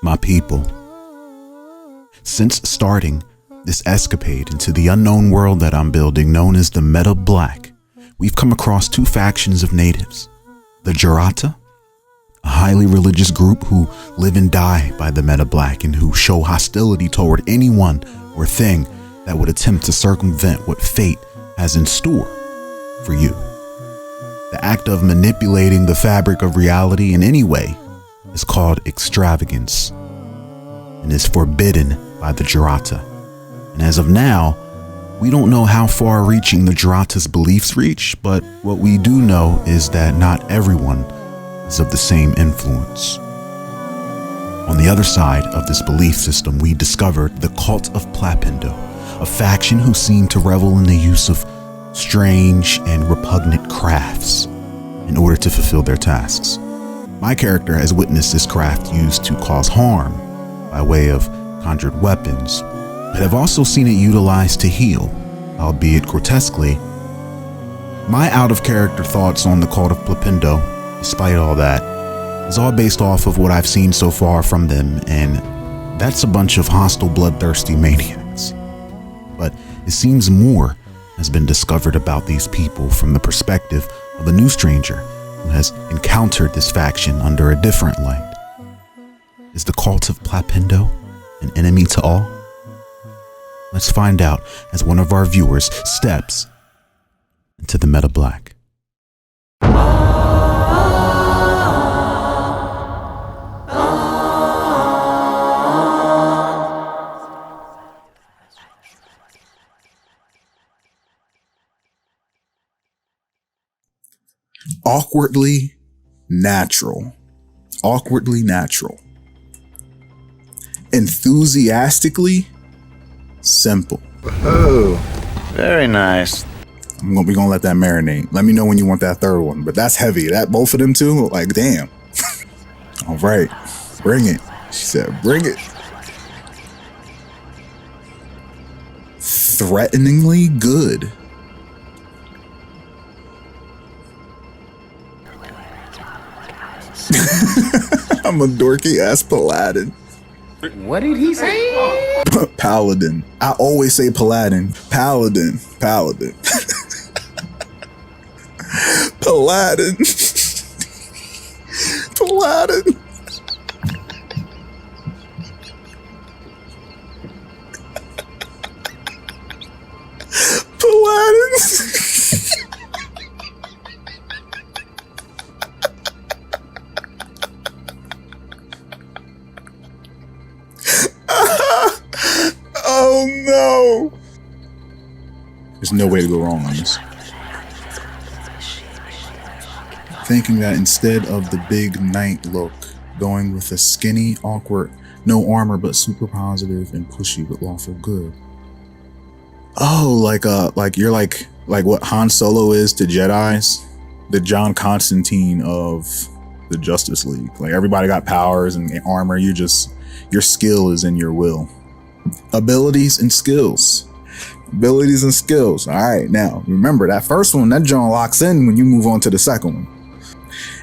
My people. Since starting this escapade into the unknown world that I'm building, known as the Meta Black, we've come across two factions of natives. The Jarata, a highly religious group who live and die by the Meta Black and who show hostility toward anyone or thing that would attempt to circumvent what fate has in store for you. The act of manipulating the fabric of reality in any way is called extravagance and is forbidden by the Jarata. And as of now, we don't know how far reaching the Jarata's beliefs reach, but what we do know is that not everyone is of the same influence. On the other side of this belief system, we discovered the cult of Plapindo, a faction who seem to revel in the use of strange and repugnant crafts in order to fulfill their tasks. My character has witnessed this craft used to cause harm by way of conjured weapons, but have also seen it utilized to heal, albeit grotesquely. My out-of-character thoughts on the cult of Plapindo, despite all that, is all based off of what I've seen so far from them, and that's a bunch of hostile, bloodthirsty maniacs. But it seems more has been discovered about these people from the perspective of a new stranger who has encountered this faction under a different light. Is the cult of Plapindo an enemy to all? Let's find out as one of our viewers steps into the Meta Black. Awkwardly natural. Awkwardly natural. Enthusiastically simple. Oh, very nice. We're gonna let that marinate. Let me know when you want that third one. But that's heavy. That both of them too, like damn. All right, bring it. She said, bring it. Threateningly good. I'm a dorky ass paladin. What did he say? Paladin. I always say paladin. Paladin. Paladin. Paladin. Paladin. Paladin. Oh no! There's no way to go wrong on this. Thinking that instead of the big knight look, going with a skinny, awkward, no armor but super positive and pushy but lawful good. Oh, like you're like what Han Solo is to Jedis, the John Constantine of the Justice League. Like everybody got powers and armor. Your skill is in your will. Abilities and skills. Abilities and skills. All right, now remember that first one, that John locks in when you move on to the second one.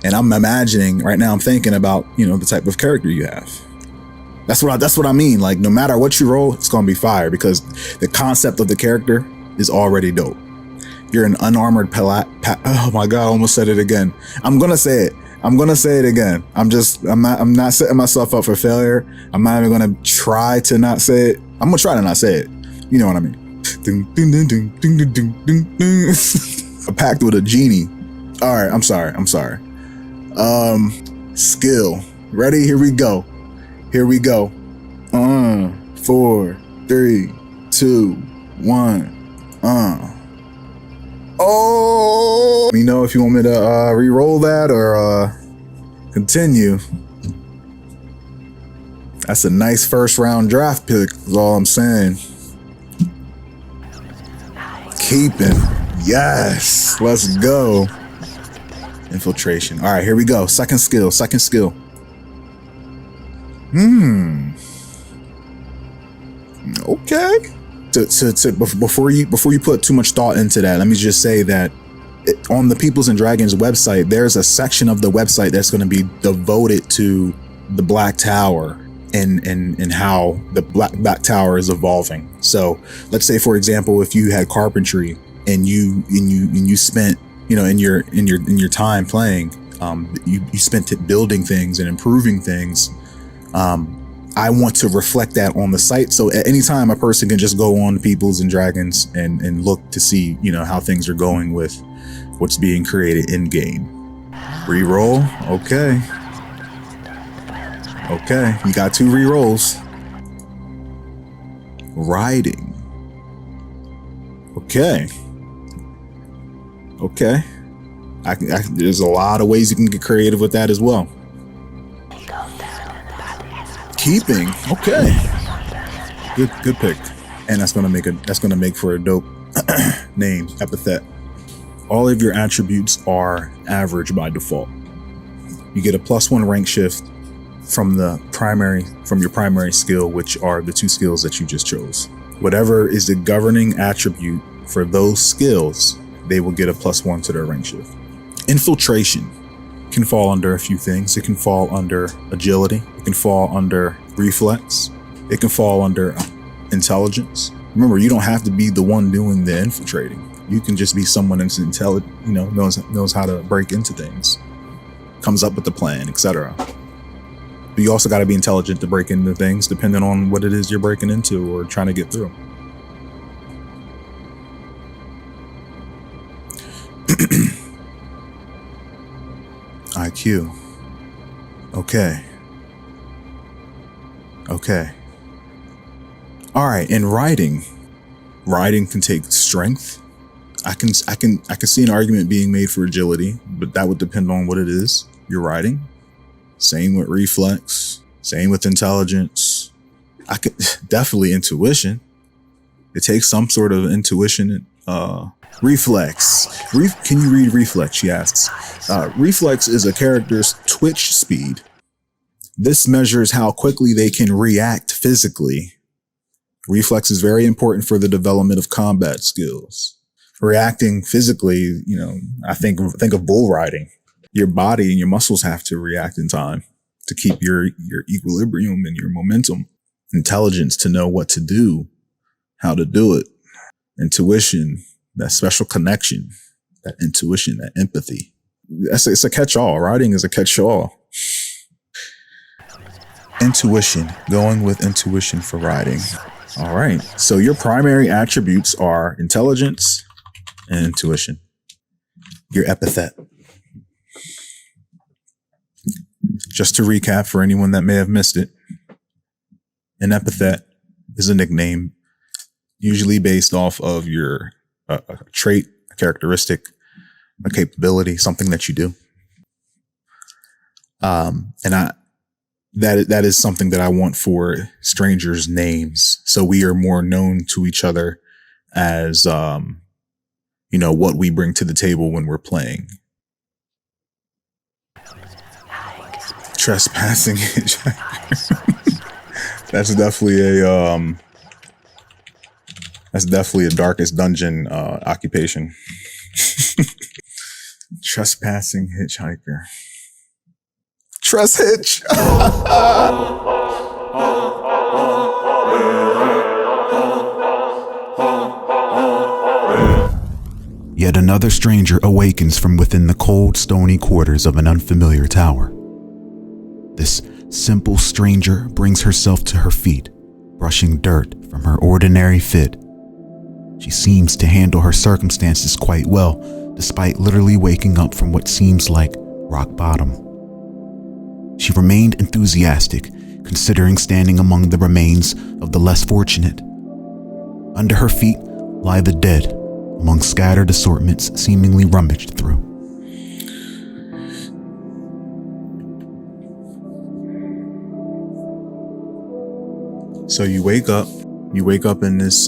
And I'm imagining right now, I'm thinking about, the type of character you have. That's what I mean. Like no matter what you roll, it's gonna be fire because the concept of the character is already dope. You're an unarmored oh my God, I almost said it again. I'm gonna say it again. I'm not setting myself up for failure. I'm not even gonna try to not say it. I'm gonna try to not say it. You know what I mean? A pact with a genie. All right, I'm sorry. Skill. Ready? Here we go. 4, 3, 2, 1. Oh, let me know if you want me to re-roll that or continue. That's a nice first round draft pick, is all I'm saying. Keeping. Yes, let's go. Infiltration. All right, here we go. Second skill. Okay. Before you put too much thought into that, let me just say that on the Peoplz and Dragons website, there's a section of the website that's going to be devoted to the Black Tower and how the black tower is evolving. So let's say, for example, if you had carpentry and you spent, you know, in your time playing, you spent it building things and improving things. I want to reflect that on the site. So at any time, a person can just go on Peoplz and Dragons and look to see, you know, how things are going with what's being created in game. Reroll. Okay. Okay. You got 2 rerolls. Riding. Okay. Okay. There's a lot of ways you can get creative with that as well. Keeping. Okay. Good pick. And that's gonna make for a dope name, epithet. All of your attributes are average by default. You get a +1 rank shift from your primary skill, which are the 2 skills that you just chose. Whatever is the governing attribute for those skills, they will get a +1 to their rank shift. Infiltration can fall under a few things. It can fall under agility. It can fall under reflex. It can fall under intelligence. Remember, you don't have to be the one doing the infiltrating. You can just be someone that's intelligent, you know, knows how to break into things, comes up with the plan, etc. But you also got to be intelligent to break into things, depending on what it is you're breaking into or trying to get through. IQ. Okay. Okay. All right. In writing can take strength. I can see an argument being made for agility, but that would depend on what it is you're writing. Same with reflex. Same with intelligence. I could definitely intuition. It takes some sort of intuition. Reflex. Can you read reflex? She asks. Reflex is a character's twitch speed. This measures how quickly they can react physically. Reflex is very important for the development of combat skills. Reacting physically, you know, I think of bull riding. Your body and your muscles have to react in time to keep your equilibrium and your momentum. Intelligence to know what to do, how to do it. Intuition, that special connection, that intuition, that empathy. It's a catch-all. Writing is a catch-all. Intuition, going with intuition for writing. All right. So your primary attributes are intelligence and intuition. Your epithet. Just to recap for anyone that may have missed it, an epithet is a nickname usually based off of your a trait, a characteristic, a capability, something that you do. That is something that I want for strangers' names. So we are more known to each other as, you know, what we bring to the table when we're playing. Trespassing hitchhiker. That's definitely a Darkest Dungeon occupation. Trespassing hitchhiker. Tress Hitch. Yet another stranger awakens from within the cold, stony quarters of an unfamiliar tower. This simple stranger brings herself to her feet, brushing dirt from her ordinary fit. She seems to handle her circumstances quite well, despite literally waking up from what seems like rock bottom. She remained enthusiastic, considering standing among the remains of the less fortunate. Under her feet lie the dead, among scattered assortments seemingly rummaged through. So you wake up in this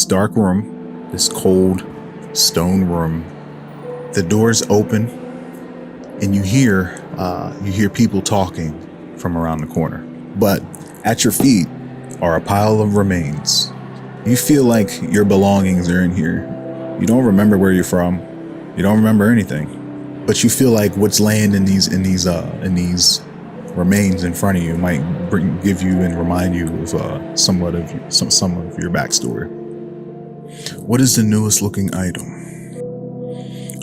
dark room, this cold stone room. The doors open and you hear people talking from around the corner. But at your feet are a pile of remains. You feel like your belongings are in here. You don't remember where you're from. You don't remember anything. But you feel like what's laying in these remains in front of you might give you and remind you of somewhat of your backstory. What is the newest looking item?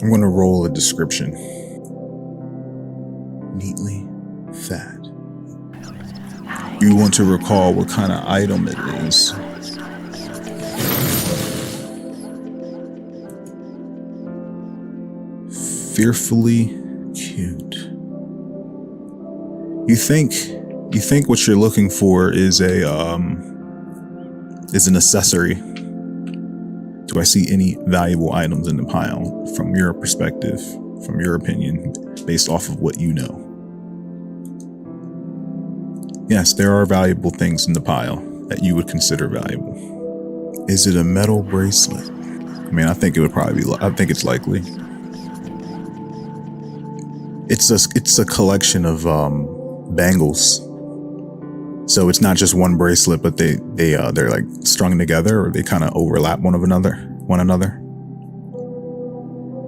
I'm going to roll a description. Neatly fat. You want to recall what kind of item it is. Fearfully cute. You think what you're looking for is an accessory. Do I see any valuable items in the pile from your perspective, from your opinion, based off of what you know? Yes, there are valuable things in the pile that you would consider valuable. Is it a metal bracelet? I mean, I think it would probably be, I think it's likely. It's a collection of bangles. So it's not just one bracelet, but they're like strung together, or they kind of overlap one another.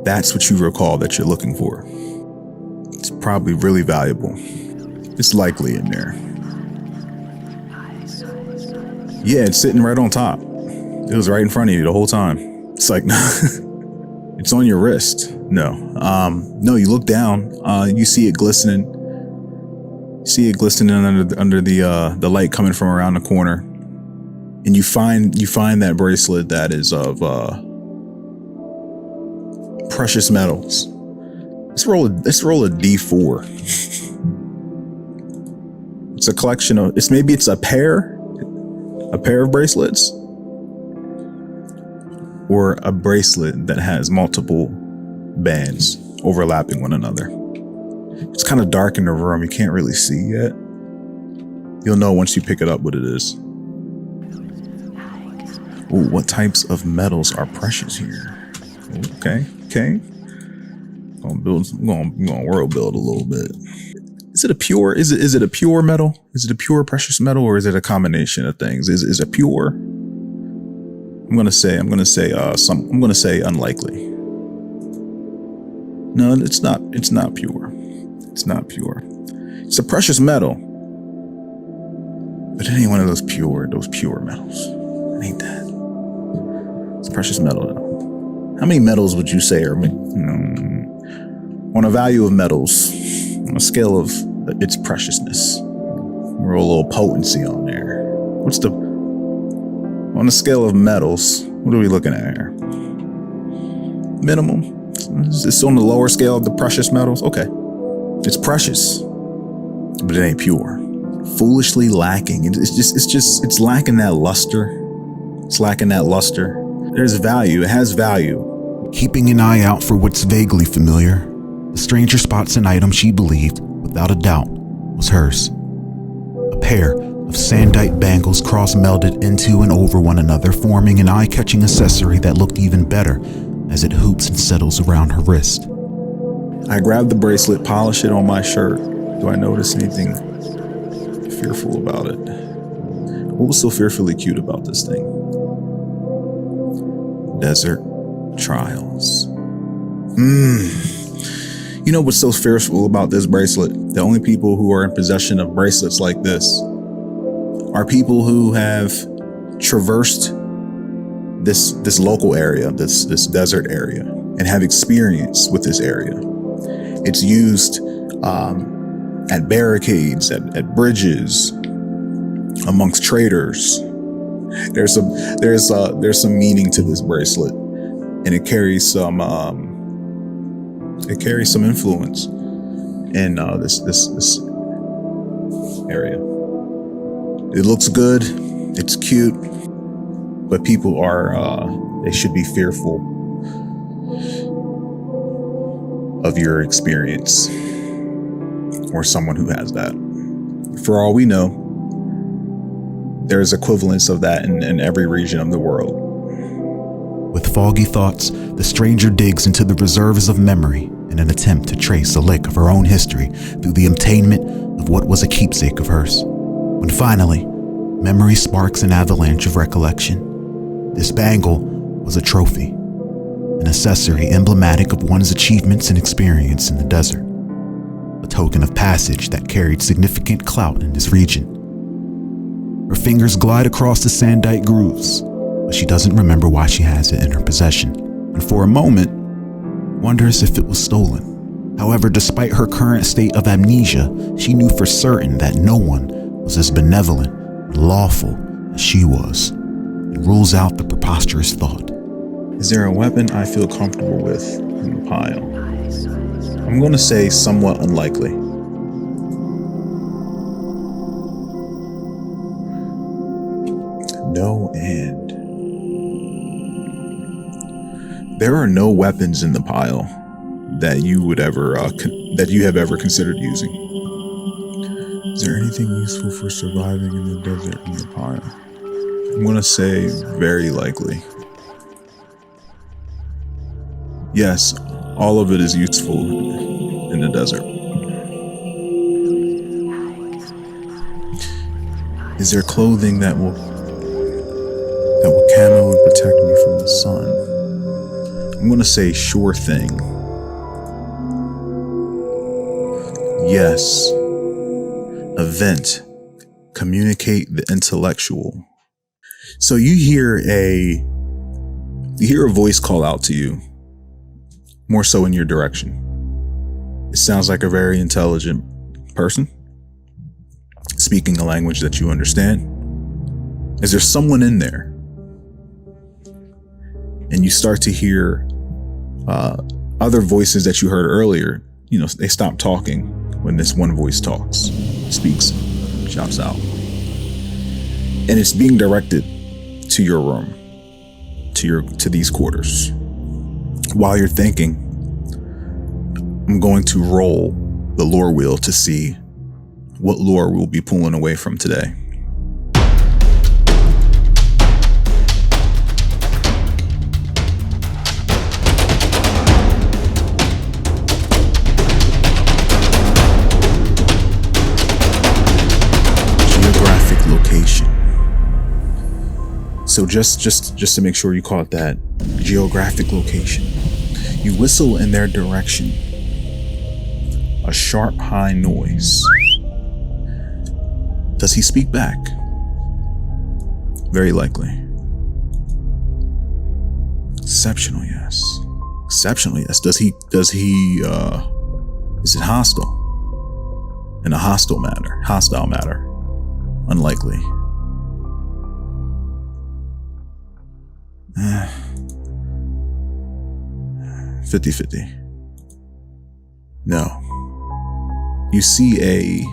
That's what you recall that you're looking for. It's probably really valuable. It's likely in there. Yeah, it's sitting right on top. It was right in front of you the whole time. It's like, it's on your wrist. No, you look down, you see it glistening. See it glistening under the light coming from around the corner, and you find that bracelet that is of precious metals. Let's roll a D4. It's a collection of. It's a pair of bracelets, or a bracelet that has multiple bands overlapping one another. It's kind of dark in the room. You can't really see yet. You'll know once you pick it up what it is. Ooh, what types of metals are precious here? Okay. I'm gonna world build a little bit. Is it a pure metal? Is it a pure precious metal, or is it a combination of things? Is it pure? I'm gonna say unlikely. No, it's not pure. It's not pure. It's a precious metal. But it ain't one of those pure metals. It ain't that. It's a precious metal though. How many metals would you say are on a value of metals, on a scale of its preciousness? Roll a little potency on there. On a scale of metals, what are we looking at here? Minimum. It's on the lower scale of the precious metals. Okay. It's precious, but it ain't pure. Foolishly lacking. It's lacking that luster. It's lacking that luster. There's value. It has value. Keeping an eye out for what's vaguely familiar, the stranger spots an item she believed, without a doubt, was hers. A pair of sandite bangles cross-melded into and over one another, forming an eye-catching accessory that looked even better as it hoops and settles around her wrist. I grab the bracelet, polish it on my shirt. Do I notice anything fearful about it? What was so fearfully cute about this thing? Desert trials. You know what's so fearful about this bracelet? The only people who are in possession of bracelets like this are people who have traversed this local area, this desert area, and have experience with this area. It's used at barricades, at bridges, amongst traders. There's some meaning to this bracelet, and it carries some influence in this area. It looks good, it's cute, but people they should be fearful of your experience or someone who has that. For all we know, there's equivalents of that in every region of the world. With foggy thoughts, the stranger digs into the reserves of memory in an attempt to trace a lick of her own history through the obtainment of what was a keepsake of hers. When finally, memory sparks an avalanche of recollection. This bangle was a trophy, an accessory emblematic of one's achievements and experience in the desert. a token of passage that carried significant clout in this region. Her fingers glide across the sandite grooves, but she doesn't remember why she has it in her possession, and for a moment, wonders if it was stolen. However, despite her current state of amnesia, she knew for certain that no one was as benevolent and lawful as she was, and rules out the preposterous thought. Is there a weapon I feel comfortable with in the pile? I'm going to say somewhat unlikely. No, and there are no weapons in the pile that you would ever that you have ever considered using. Is there anything useful for surviving in the desert in the pile? I'm going to say very likely. Yes, all of it is useful in the desert. Is there clothing that will camo and protect me from the sun? I'm going to say sure thing. Yes. Event. Communicate the intellectual. So you hear a voice call out to you, more so in your direction. It sounds like a very intelligent person, speaking a language that you understand. Is there someone in there? And you start to hear other voices that you heard earlier. You know, they stop talking when this one voice speaks, shouts out. And it's being directed to your room, to these quarters. While you're thinking, I'm going to roll the lore wheel to see what lore we'll be pulling away from today. Geographic location. So just to make sure you caught that, geographic location. You whistle in their direction. A sharp, high noise. Does he speak back? Very likely. Exceptional, yes. Exceptional, yes. Does he, is it hostile? In a hostile matter. Unlikely. 50-50. No. You see a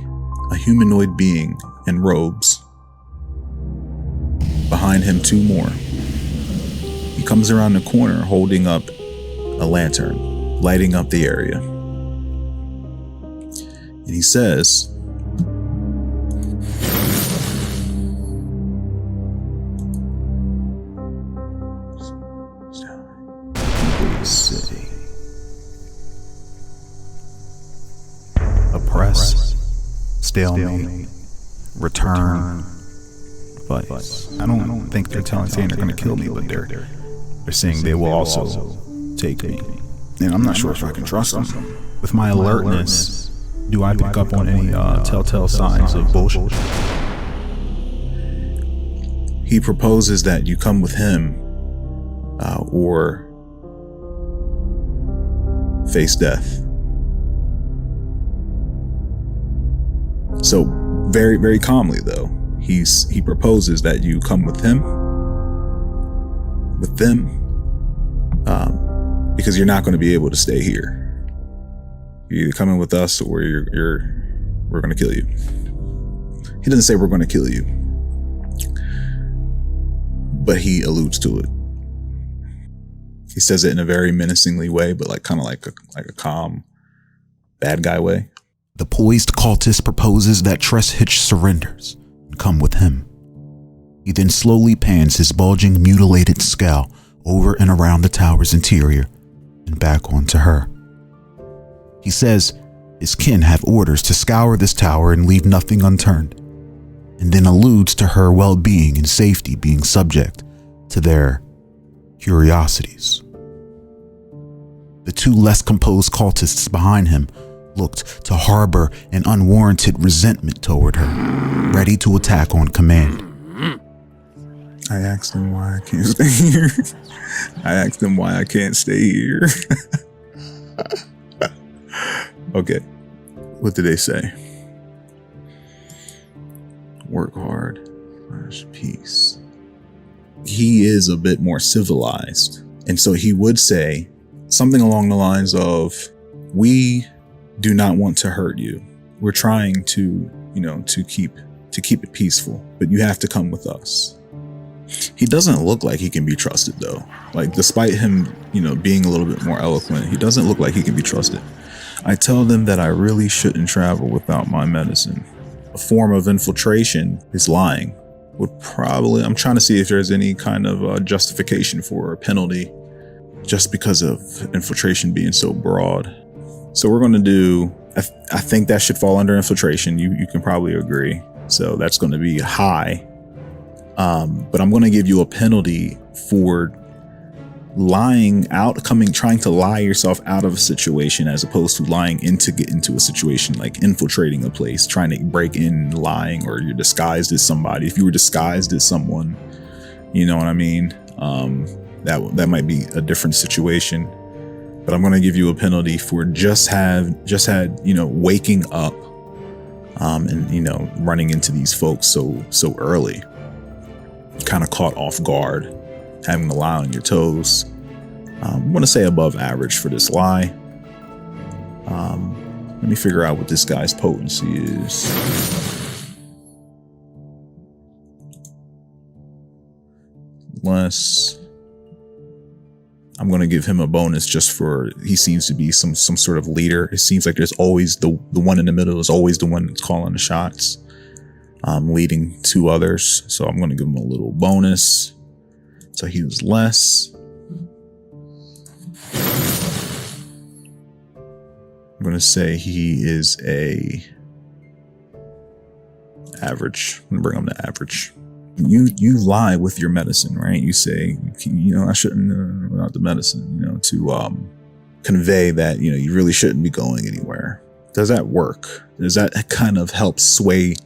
humanoid being in robes. Behind him, two more. He comes around the corner holding up a lantern, lighting up the area. And he says, City. Oppress, stalemate, return, vice. I don't think they're saying they're going to kill me, but they're saying they will also take me. And I'm not sure if I can trust them. With my alertness, do I pick up on any telltale signs of bullshit? He proposes that you come with him, or face death. So very, very calmly though, he proposes that you come with them, because you're not going to be able to stay here. You're either coming with us or we're going to kill you. He doesn't say we're going to kill you, but he alludes to it. He says it in a very menacingly way, but kind of like a calm, bad guy way. The poised cultist proposes that Tress Hitch surrenders and come with him. He then slowly pans his bulging, mutilated skull over and around the tower's interior and back onto her. He says his kin have orders to scour this tower and leave nothing unturned, and then alludes to her well-being and safety being subject to their curiosities. The two less composed cultists behind him looked to harbor an unwarranted resentment toward her, ready to attack on command. I asked him why I can't stay here. I asked him why I can't stay here. Okay. What did they say? Work hard. Peace. He is a bit more civilized. And so he would say something along the lines of, we do not want to hurt you. We're trying to, to keep it peaceful, but you have to come with us. He doesn't look like he can be trusted though. Like, despite him, being a little bit more eloquent, he doesn't look like he can be trusted. I tell them that I really shouldn't travel without my medicine. A form of infiltration is lying. I'm trying to see if there's any kind of justification for a penalty just because of infiltration being so broad. So we're going to do, I think that should fall under infiltration. You can probably agree. So that's going to be high. But I'm going to give you a penalty for trying to lie yourself out of a situation, as opposed to get into a situation, like infiltrating a place, trying to break in, lying, or you're disguised as somebody. If you were disguised as someone, you know what I mean? That might be a different situation, but I'm going to give you a penalty for just had, waking up, and, running into these folks so early, kind of caught off guard, having to lie on your toes. I'm going to say above average for this lie. Let me figure out what this guy's potency is. Less. I'm going to give him a bonus just for, he seems to be some sort of leader. It seems like there's always the one in the middle is always the one that's calling the shots, leading two others. So I'm going to give him a little bonus. So he was less. I'm going to say he is a average. I'm going to bring him to average. You lie with your medicine, right? You say, I shouldn't without the medicine, to convey that, you really shouldn't be going anywhere. Does that work? Does that kind of help sway,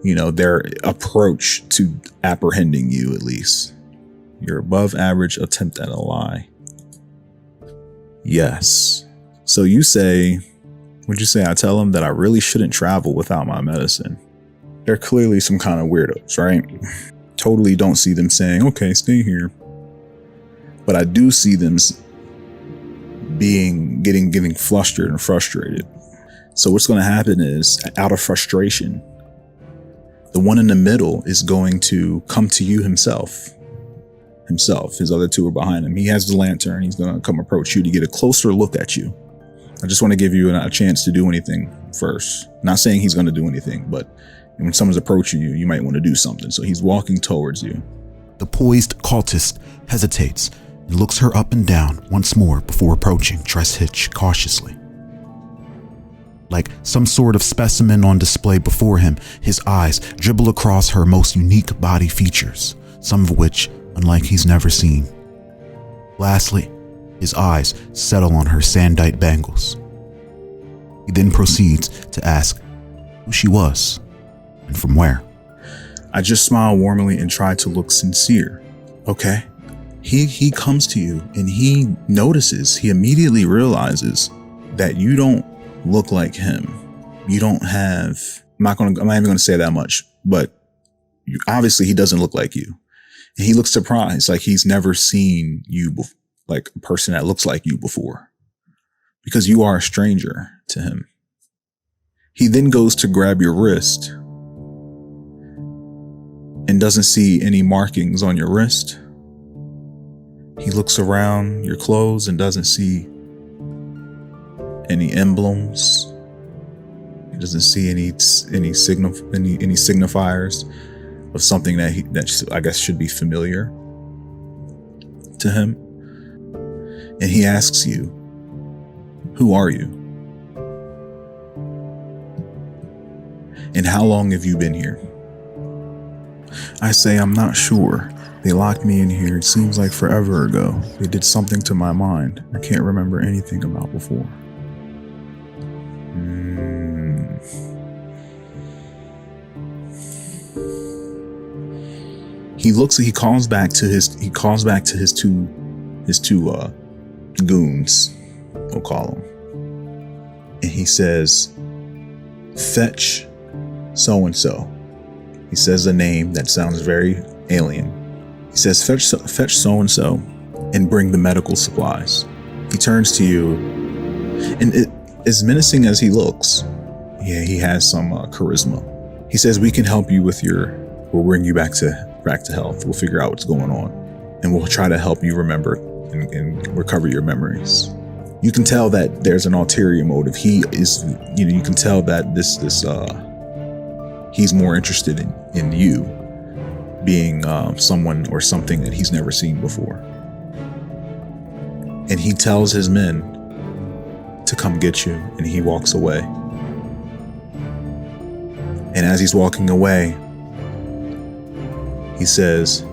their approach to apprehending you, at least? Your above average attempt at a lie. Yes. So you say, what'd you say? I tell them that I really shouldn't travel without my medicine. They're clearly some kind of weirdos, right? Totally don't see them saying, okay, stay here. But I do see them getting flustered and frustrated. So what's going to happen is, out of frustration, the one in the middle is going to come to you himself. His other two are behind him. He has the lantern. He's going to come approach you to get a closer look at you. I just want to give you a chance to do anything first. Not saying he's going to do anything, but when someone's approaching you, you might want to do something. So he's walking towards you. The poised cultist hesitates and looks her up and down once more before approaching Tress Hitch cautiously. Like some sort of specimen on display before him, his eyes dribble across her most unique body features, some of which unlike he's never seen. Lastly, his eyes settle on her sandite bangles. He then proceeds to ask who she was and from where. I just smile warmly and try to look sincere. Okay. He comes to you and he immediately realizes that you don't look like him. You don't have, I'm not even going to say that much, but obviously he doesn't look like you. And he looks surprised, like he's never seen you, like a person that looks like you before, because you are a stranger to him. He then goes to grab your wrist and doesn't see any markings on your wrist. He looks around your clothes and doesn't see any emblems. He doesn't see any signifiers of something that I guess should be familiar to him. And he asks you, who are you? And how long have you been here? I say, I'm not sure. They locked me in here. It seems like forever ago. They did something to my mind I can't remember anything about before. He calls back to his two goons, we'll call them. And he says, fetch so-and-so. He says a name that sounds very alien. He says, fetch so-and-so and bring the medical supplies. He turns to you, and as menacing as he looks, yeah, he has some charisma. He says, we can help you we'll bring you back to health. We'll figure out what's going on, and we'll try to help you remember and recover your memories. You can tell that there's an ulterior motive. He is, you can tell that he's more interested in you being someone or something that he's never seen before. And he tells his men to come get you, and he walks away. And as he's walking away, he says,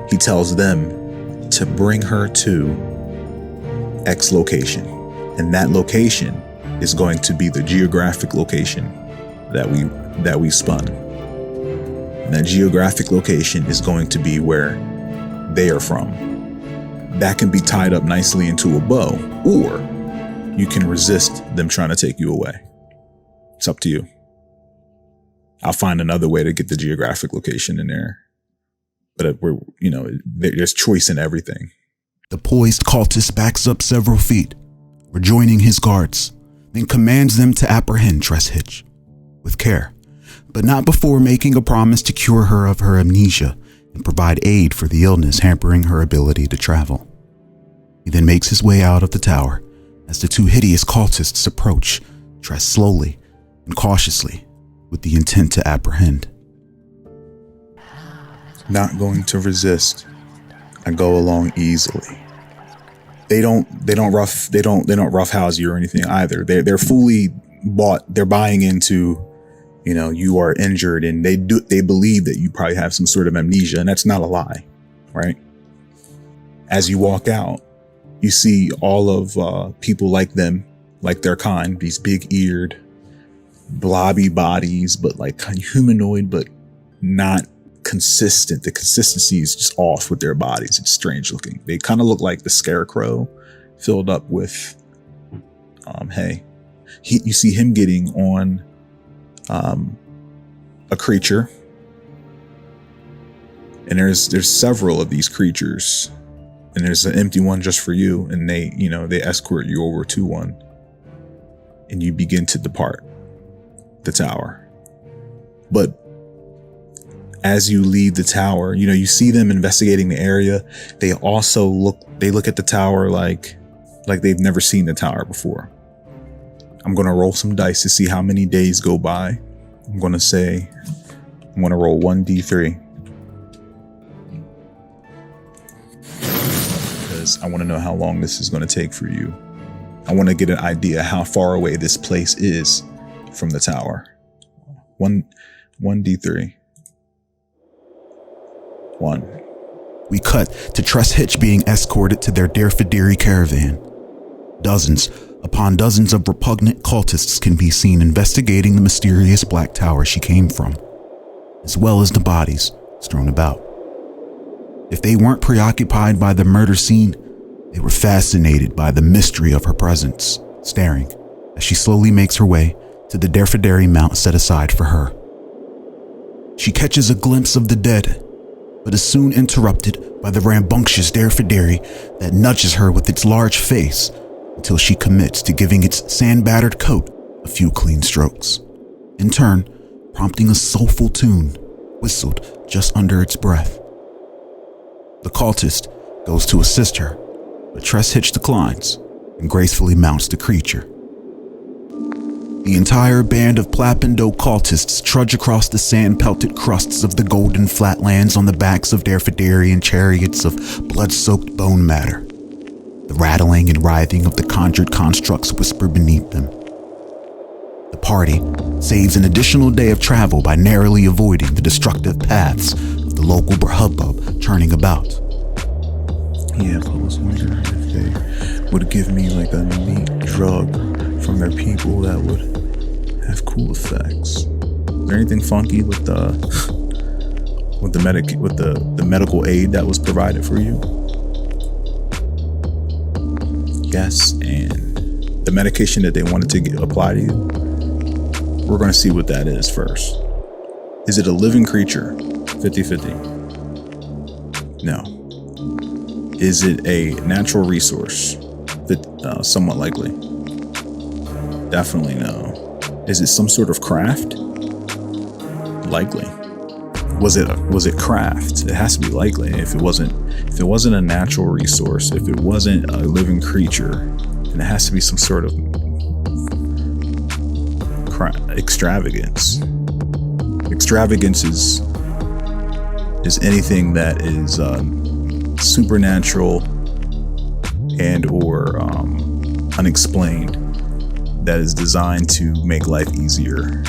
he tells them to bring her to X location. And that location is going to be the geographic location that we spun. And that geographic location is going to be where they are from. That can be tied up nicely into a bow, or you can resist them trying to take you away. It's up to you. I'll find another way to get the geographic location in there. But there's choice in everything. The poised cultist backs up several feet, rejoining his guards, then commands them to apprehend Tress Hitch with care, but not before making a promise to cure her of her amnesia and provide aid for the illness hampering her ability to travel. He then makes his way out of the tower as the two hideous cultists approach Tress slowly and cautiously with the intent to apprehend. Not going to resist. I go along easily. They don't roughhouse you or anything either. They're fully bought. They're buying into, you are injured, and they believe that you probably have some sort of amnesia, and that's not a lie, right? As you walk out, you see all of people like them, like their kind, these big-eared, blobby bodies, but like humanoid, but not consistent. The consistency is just off with their bodies. It's strange looking. They kind of look like the Scarecrow filled up with hay. You see him getting on a creature, and there's several of these creatures, and there's an empty one just for you, and they escort you over to one, and you begin to depart the tower. But as you leave the tower, you see them investigating the area. They also look at the tower like they've never seen the tower before. I'm going to roll some dice to see how many days go by. I'm going to roll 1d3. Because I want to know how long this is going to take for you. I want to get an idea how far away this place is from the tower. 1d3. 1. We cut to Tress Hitch being escorted to their Derfadiri caravan. Dozens upon dozens of repugnant cultists can be seen investigating the mysterious black tower she came from, as well as the bodies strewn about. If they weren't preoccupied by the murder scene, they were fascinated by the mystery of her presence, staring as she slowly makes her way to the Derfadiri mount set aside for her. She catches a glimpse of the dead, but is soon interrupted by the rambunctious Derfadiri that nudges her with its large face until she commits to giving its sand-battered coat a few clean strokes, in turn prompting a soulful tune whistled just under its breath. The cultist goes to assist her, but Tress Hitch declines and gracefully mounts the creature. The entire band of Plapindo cultists trudge across the sand-pelted crusts of the golden flatlands on the backs of Derfadiri in chariots of blood-soaked bone matter. The rattling and writhing of the conjured constructs whisper beneath them. The party saves an additional day of travel by narrowly avoiding the destructive paths of the local hubbub churning about. Yeah, but I was wondering if they would give me like a neat drug from their people that would have cool effects. Is there anything funky with the medical aid that was provided for you? Yes, and the medication that they wanted to apply to you, we're going to see what that is first. Is it a living creature? 50-50. No. Is it a natural resource? Somewhat likely. Definitely no. Is it some sort of craft? Likely. Was it craft? It has to be likely. If it wasn't a natural resource, if it wasn't a living creature, then it has to be some sort of extravagance. Extravagance is anything that is supernatural and or unexplained, that is designed to make life easier.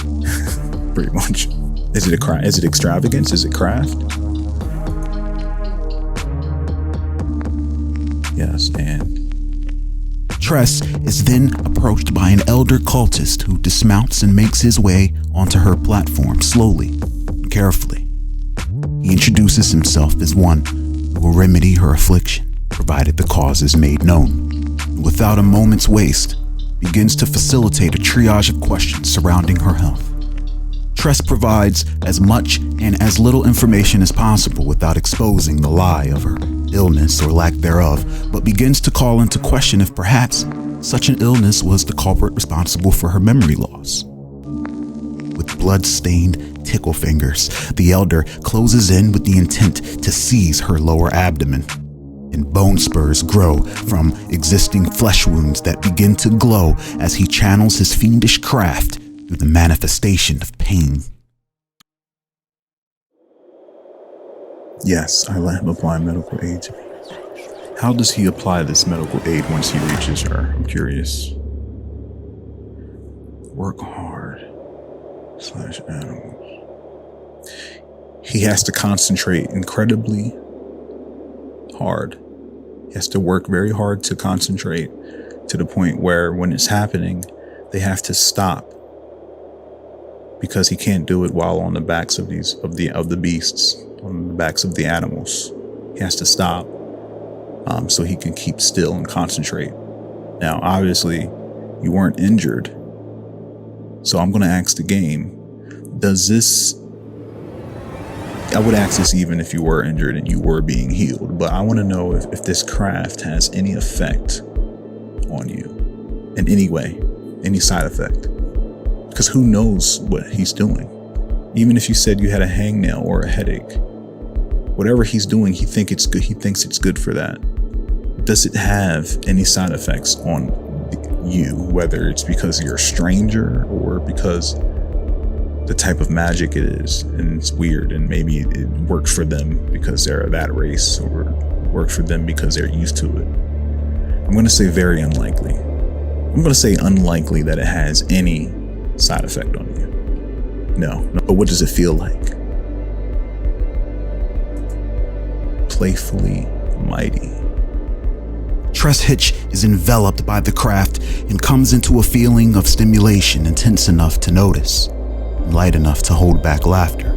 Pretty much. Is it extravagance? Is it craft? Yes, and Tress is then approached by an elder cultist who dismounts and makes his way onto her platform slowly and carefully. He introduces himself as one who will remedy her affliction, provided the cause is made known, and without a moment's waste, begins to facilitate a triage of questions surrounding her health. Tress provides as much and as little information as possible without exposing the lie of her illness or lack thereof, but begins to call into question if perhaps such an illness was the culprit responsible for her memory loss. With blood-stained tickle fingers, the elder closes in with the intent to seize her lower abdomen, and bone spurs grow from existing flesh wounds that begin to glow as he channels his fiendish craft through the manifestation of pain. yes, I let him apply medical aid to me. How does he apply this medical aid once he reaches her? I'm curious. Work hard / animals. He has to concentrate incredibly hard. He has to work very hard to concentrate to the point where when it's happening, they have to stop because he can't do it while on the backs of the beasts, on the backs of the animals. He has to stop so he can keep still and concentrate. Now, obviously, you weren't injured, so I'm going to ask the game, does this... I would ask this even if you were injured and you were being healed, but I want to know if this craft has any effect on you in any way, any side effect. Because who knows what he's doing? Even if you said you had a hangnail or a headache, whatever he's doing, he thinks it's good. He thinks it's good for that. Does it have any side effects on you, whether it's because you're a stranger or because the type of magic it is and it's weird, and maybe it works for them because they're that race, or works for them because they're used to it? I'm going to say very unlikely. I'm going to say unlikely that it has any side effect on you. No, but what does it feel like? Playfully mighty. Tress Hitch is enveloped by the craft and comes into a feeling of stimulation intense enough to notice, and light enough to hold back laughter,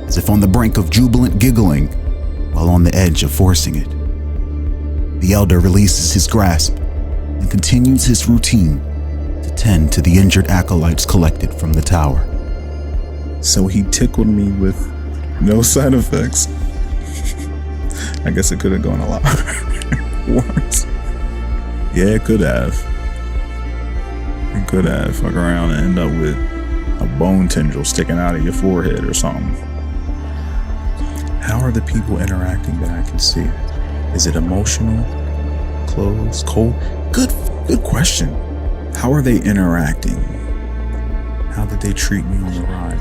as if on the brink of jubilant giggling while on the edge of forcing it. The elder releases his grasp and continues his routine to tend to the injured acolytes collected from the tower. So he tickled me with no side effects. I guess it could have gone a lot worse. Yeah, it could have. It could have. Fuck around and end up with a bone tendril sticking out of your forehead or something. How are the people interacting that I can see? Is it emotional? Close? Cold? Good question. How are they interacting? How did they treat me on the ride?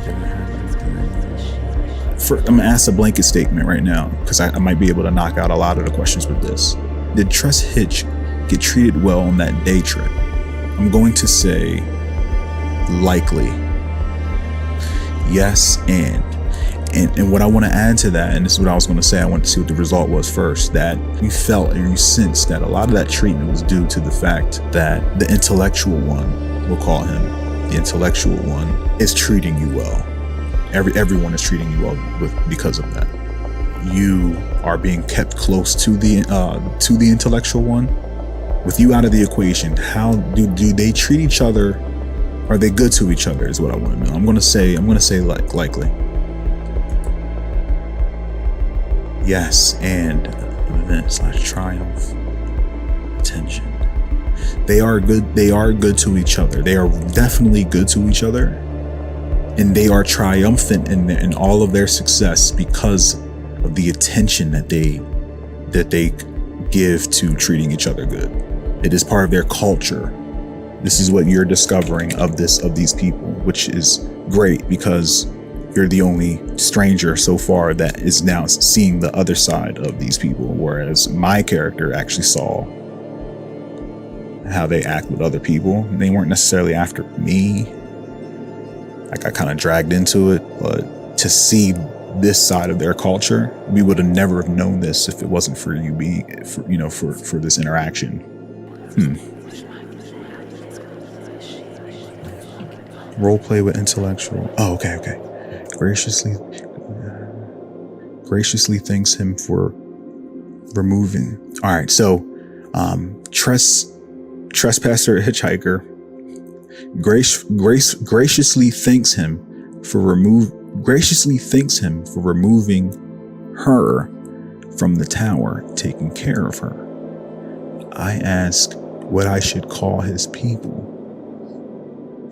I'm gonna ask a blanket statement right now because I might be able to knock out a lot of the questions with this. Did Tress Hitch get treated well on that day trip? I'm going to say likely. Yes, and And what I want to add to that, and this is what I was going to say, I want to see what the result was first, that you felt and you sensed that a lot of that treatment was due to the fact that the intellectual one, we'll call him the intellectual one, is treating you well. Everyone is treating you well because of that. You are being kept close to the intellectual one. With you out of the equation, how do they treat each other? Are they good to each other is what I want to know. I'm going to say likely. Yes, and event/triumph. Attention. They are good to each other. They are definitely good to each other. And they are triumphant in all of their success because of the attention that they give to treating each other good. It is part of their culture. This is what you're discovering of these people, which is great because you're the only stranger so far that is now seeing the other side of these people, whereas my character actually saw how they act with other people. They weren't necessarily after me. I got kind of dragged into it, but to see this side of their culture, we would have never have known this if it wasn't for you being, for this interaction. Role play with intellectual. Oh, okay. Graciously thanks him for removing. All right, so trespasser hitchhiker graciously thanks him for removing her from the tower, taking care of her. I ask what I should call his people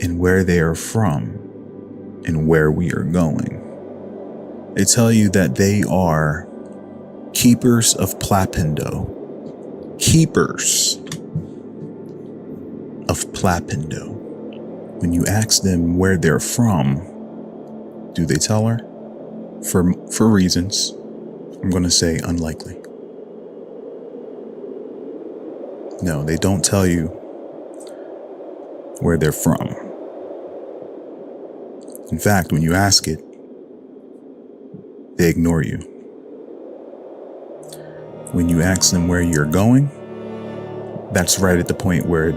and where they are from and where we are going. They tell you that they are keepers of Plapindo. Keepers of Plapindo. When you ask them where they're from, do they tell her? For reasons, I'm going to say unlikely. No, they don't tell you where they're from. In fact, when you ask it, they ignore you. When you ask them where you're going, that's right at the point where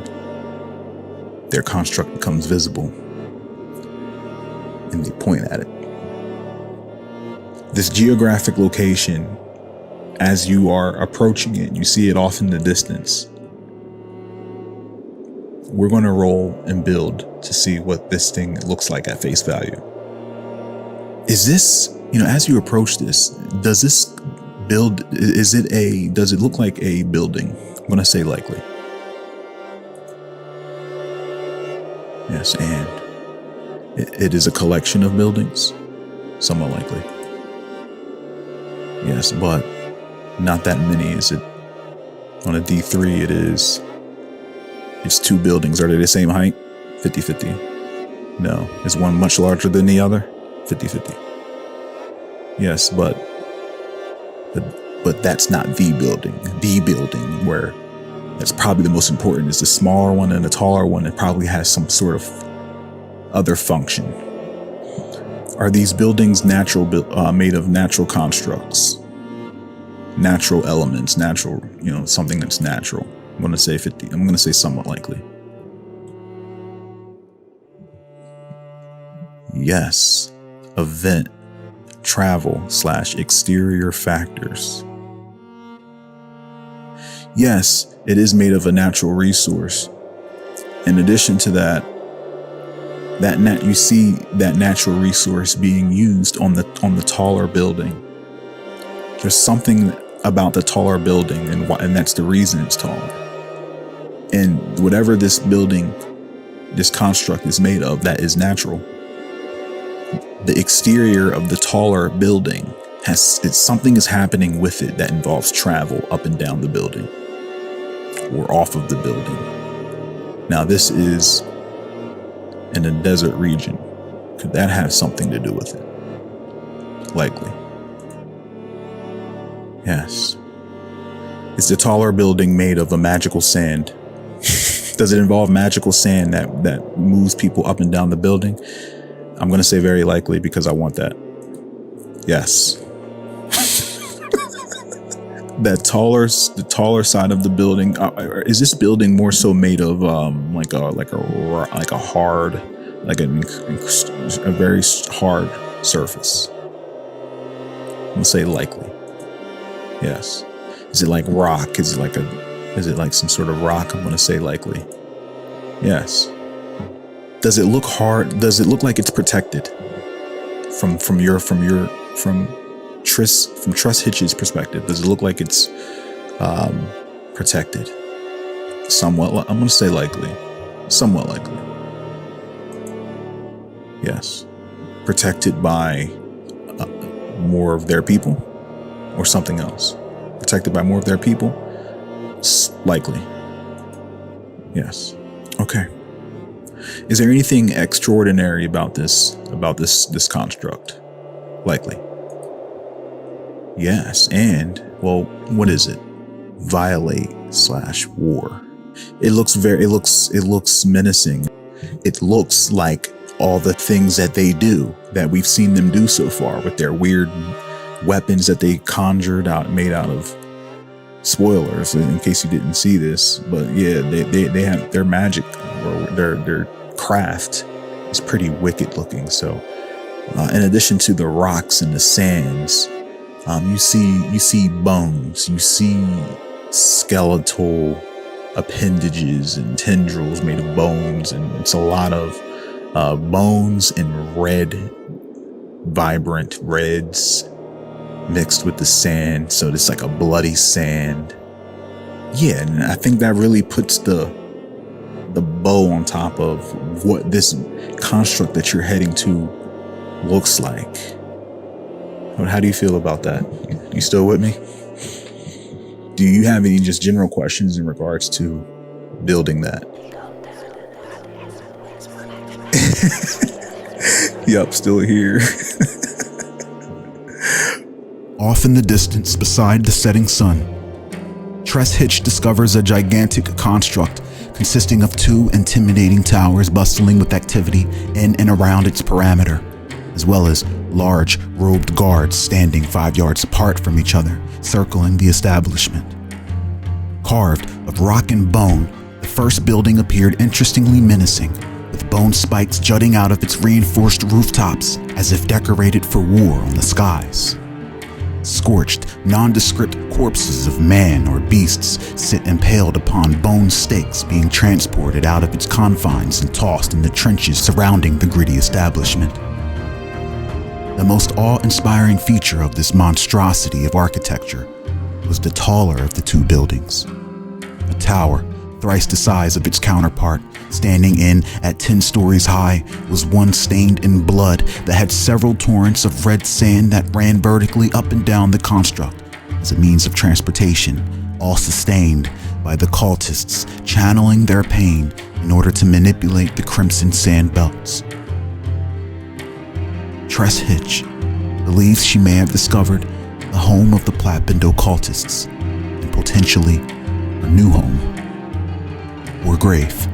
their construct becomes visible and they point at it. This geographic location, as you are approaching it, you see it off in the distance. We're going to roll and build to see what this thing looks like at face value. Is this, as you approach this, does it look like a building? I'm going to say likely. Yes, and it is a collection of buildings, somewhat likely. Yes, but not that many. Is it on a D3? It's two buildings. Are they the same height? 50-50. No. Is one much larger than the other? 50-50. Yes, but that's not the building. The building where that's probably the most important is the smaller one, and the taller one that probably has some sort of other function. Are these buildings made of natural constructs, natural elements, natural, something that's natural? I'm going to say 50. I'm going to say somewhat likely. Yes. Event, travel / exterior factors. Yes, it is made of a natural resource. In addition to that, you see that natural resource being used on the taller building. There's something about the taller building, and that's the reason it's taller. And whatever this building, this construct is made of, that is natural. The exterior of the taller building something is happening with it that involves travel up and down the building or off of the building. Now, this is in a desert region. Could that have something to do with it? Likely. Yes. Is the taller building made of a magical sand? Does it involve magical sand that moves people up and down the building? I'm going to say very likely because I want that. Yes. The taller side of the building. Is this building more so made of like a hard, like a very hard surface? I'm gonna say likely. Yes. Is it like rock? Is it like some sort of rock? I'm gonna say likely. Yes. Does it look hard? Does it look like it's protected from Tress Hitch's perspective? Does it look like it's protected? Somewhat. I'm gonna say likely. Somewhat likely. Yes. Protected by more of their people, or something else? Protected by more of their people? Likely. Yes. Okay. Is there anything extraordinary about this construct? Likely. Yes. And, well, what is it? Violate/war. It looks menacing. It looks like all the things that they do, that we've seen them do so far, with their weird weapons that they conjured out, made out of, spoilers in case you didn't see this, but yeah, they have their magic, or their craft is pretty wicked looking. So in addition to the rocks and the sands, you see bones, you see skeletal appendages and tendrils made of bones, and it's a lot of bones and red, vibrant reds mixed with the sand. So it's like a bloody sand. Yeah, and I think that really puts the bow on top of what this construct that you're heading to looks like. How do you feel about that? You still with me? Do you have any just general questions in regards to building that? Yup, still here. Off in the distance, beside the setting sun, Tress Hitch discovers a gigantic construct consisting of 2 intimidating towers bustling with activity in and around its perimeter, as well as large robed guards standing 5 yards apart from each other, circling the establishment. Carved of rock and bone, the first building appeared interestingly menacing, with bone spikes jutting out of its reinforced rooftops as if decorated for war on the skies. Scorched, nondescript corpses of man or beasts sit impaled upon bone stakes, being transported out of its confines and tossed in the trenches surrounding the gritty establishment. The most awe-inspiring feature of this monstrosity of architecture was the taller of the 2 buildings. A tower, thrice the size of its counterpart, standing in at 10 stories high, was one stained in blood that had several torrents of red sand that ran vertically up and down the construct as a means of transportation, all sustained by the cultists channeling their pain in order to manipulate the crimson sand belts. Tress Hitch believes she may have discovered the home of the Plapindo cultists, and potentially a new home or grave.